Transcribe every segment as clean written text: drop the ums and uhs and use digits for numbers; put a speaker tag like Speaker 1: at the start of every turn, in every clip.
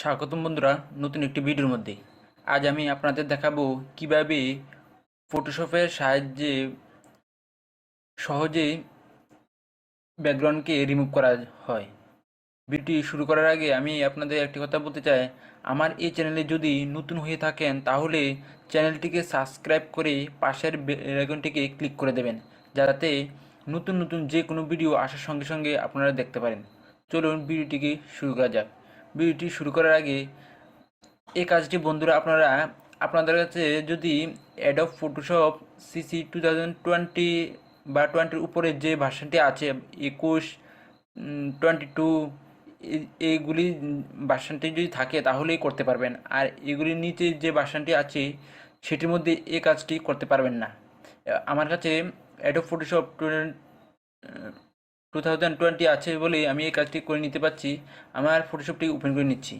Speaker 1: স্বাগতম বন্ধুরা, নতুন একটি ভিডিওর মধ্যে। আজ আমি আপনাদের দেখাবো কিভাবে ফটোশপের সাহায্যে সহজেই ব্যাকগ্রাউন্ডকে রিমুভ করা হয়। ভিডিওটি শুরু করার আগে আমি আপনাদের একটি কথা বলতে চাই, আমার এই চ্যানেলে যদি নতুন হয়ে থাকেন তাহলে চ্যানেলটিকে সাবস্ক্রাইব করে পাশের বেল আইকনটিকে ক্লিক করে দেবেন, যাতে নতুন নতুন যে কোনো ভিডিও আসার সঙ্গে সঙ্গে আপনারা দেখতে পারেন। চলুন ভিডিওটিকে শুরু করা যাক। ভিডিওটি শুরু করার আগে এই কাজটি বন্ধুরা আপনাদের কাছে যদি অ্যাডব ফটোশপ সিসি 2020 বা 20 উপরে যে ভার্সনটি আছে 21, 22 এইগুলি ভার্সনটি যদি থাকে তাহলেই করতে পারবেন, আর এগুলির নিচে যে ভার্সনটি আছে সেটির মধ্যে এই কাজটি করতে পারবেন না। আমার কাছে অ্যাডব ফটোশপ 2020 আছে বলে আমি এই কাজটি করে নিতে পারছি। আমার ফটোশপটি ওপেন করে নিচ্ছি।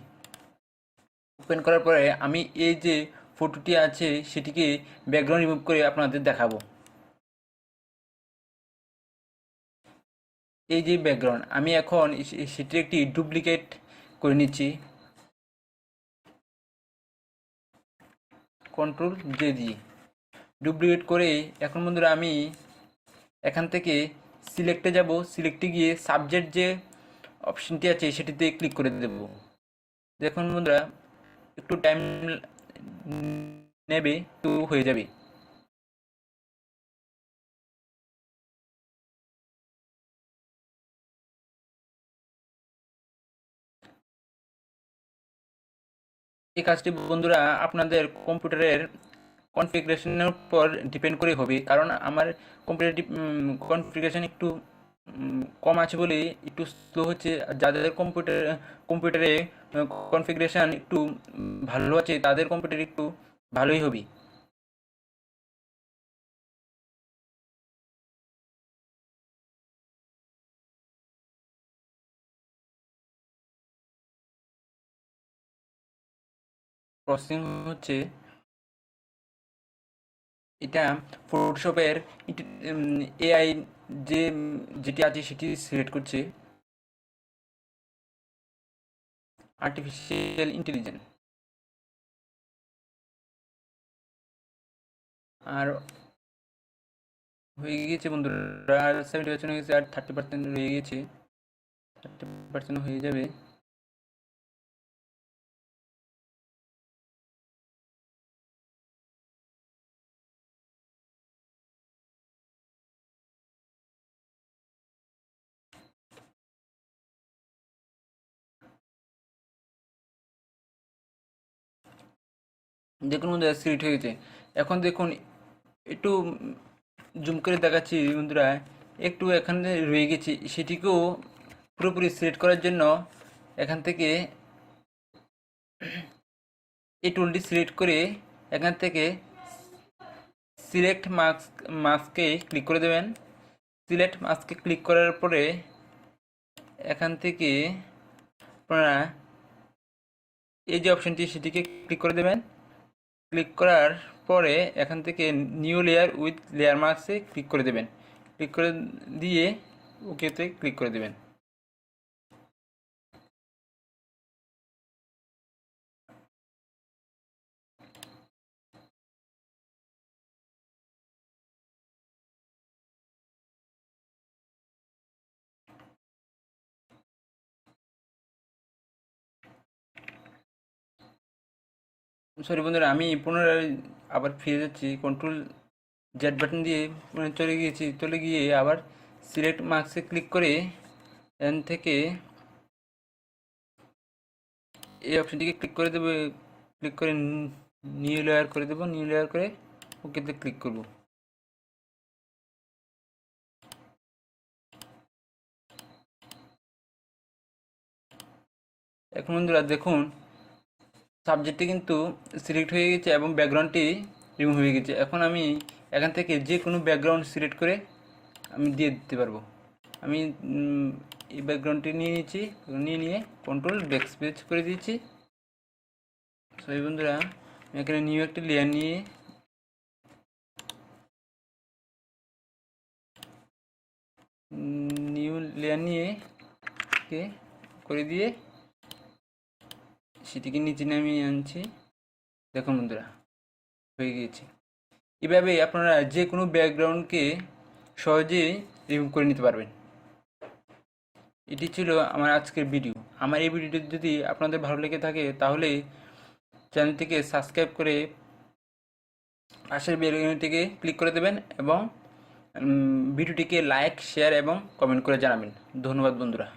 Speaker 1: ওপেন করার পরে আমি এই যে ফটোটি আছে সেটিকে ব্যাকগ্রাউন্ড রিমুভ করে আপনাদের দেখাবো। এই যে ব্যাকগ্রাউন্ড, আমি এখন সেটির একটি ডুপ্লিকেট করে নিচ্ছি কন্ট্রোল জে দিয়ে। ডুপ্লিকেট করে এখন বন্ধুরা আমি এখান থেকে সিলেক্টে যাব। সিলেক্টে গিয়ে সাবজেক্ট যে অপশনটি আছে সেটিতে ক্লিক করে দেব। দেখুন বন্ধুরা, একটু টাইম নেবে, তো হয়ে যাবে। এই কাজটি বন্ধুরা আপনাদের কম্পিউটারের কনফিগারেশনের উপর ডিপেন্ড করে হবে, কারণ আমার কম্পিউটার কনফিগারেশন একটু কম আছে বলে একটু স্লো হচ্ছে। যাদের কম্পিউটারে কনফিগারেশন একটু ভালো আছে তাদের কম্পিউটার একটু ভালোই হবে। প্রসেসিং হচ্ছে এটা ফটোশপের এআই যেটি আছে সেটি সিলেক্ট করছে, আর্টিফিশিয়াল ইন্টেলিজেন্স। আর হয়ে গিয়েছে বন্ধুরা, আর 70% হয়ে গেছে, আর 30% রয়ে গেছে। 30% হয়ে যাবে। দেখুন বন্ধুরা, সিলেক্ট হয়ে গেছে। এখন দেখুন, একটু জুম করে দেখাচ্ছি বন্ধুরা, একটু এখানে রয়ে গেছে, সেটিকেও পুরোপুরি সিলেক্ট করার জন্য এখান থেকে এই টুলটি সিলেক্ট করে এখান থেকে সিলেক্ট মাস্কে ক্লিক করে দেবেন। সিলেক্ট মাস্কে ক্লিক করার পরে এখান থেকে আপনারা এই যে অপশনটি সেটিকে ক্লিক করে দেবেন। ক্লিক করার পরে এখান থেকে নিউ লেয়ার উইথ লেয়ার মাস্কে ক্লিক করে দেবেন। ক্লিক করে দিয়ে ওকেতে ক্লিক করে দেবেন। সরি বন্ধুরা, আমি পুনরায় আবার ফিরে যাচ্ছি। কন্ট্রোল জেড বাটন দিয়ে চলে গিয়ে আবার সিলেক্ট মার্কসে ক্লিক করে এখান থেকে এই অপশনটিকে ক্লিক করে দেবো। ক্লিক করে নিউ লেয়ার করে দেবো। নিউ লেয়ার করে ওকেতে ক্লিক করব। এখন বন্ধুরা দেখুন, সাবজেক্টটি কিন্তু সিলেক্ট হয়ে গেছে এবং ব্যাকগ্রাউন্ডটি রিমুভ হয়ে গেছে। এখন আমি এখান থেকে যে কোনো ব্যাকগ্রাউন্ড সিলেক্ট করে আমি দিয়ে দিতে পারবো। আমি এই ব্যাকগ্রাউন্ডটি নিয়ে নিয়েছি, নিয়ে কন্ট্রোল ব্যাকস্পেস করে দিয়েছি। সরি বন্ধুরা, এখানে নিউ একটা লেয়ার নিয়ে কে করে দিয়ে সেটিকে নিচে নামিয়ে আনছি। দেখুন বন্ধুরা, হয়ে গিয়েছে। এভাবে আপনারা যে কোনো ব্যাকগ্রাউন্ডকে সহজেই রিমুভ করে নিতে পারবেন। এটি ছিল আমার আজকের ভিডিও। আমার এই ভিডিওটি যদি আপনাদের ভালো লেগে থাকে তাহলে চ্যানেলটিকে সাবস্ক্রাইব করে পাশের বেল আইকনটিকে ক্লিক করে দেবেন এবং ভিডিওটিকে লাইক, শেয়ার এবং কমেন্ট করে জানাবেন। ধন্যবাদ বন্ধুরা।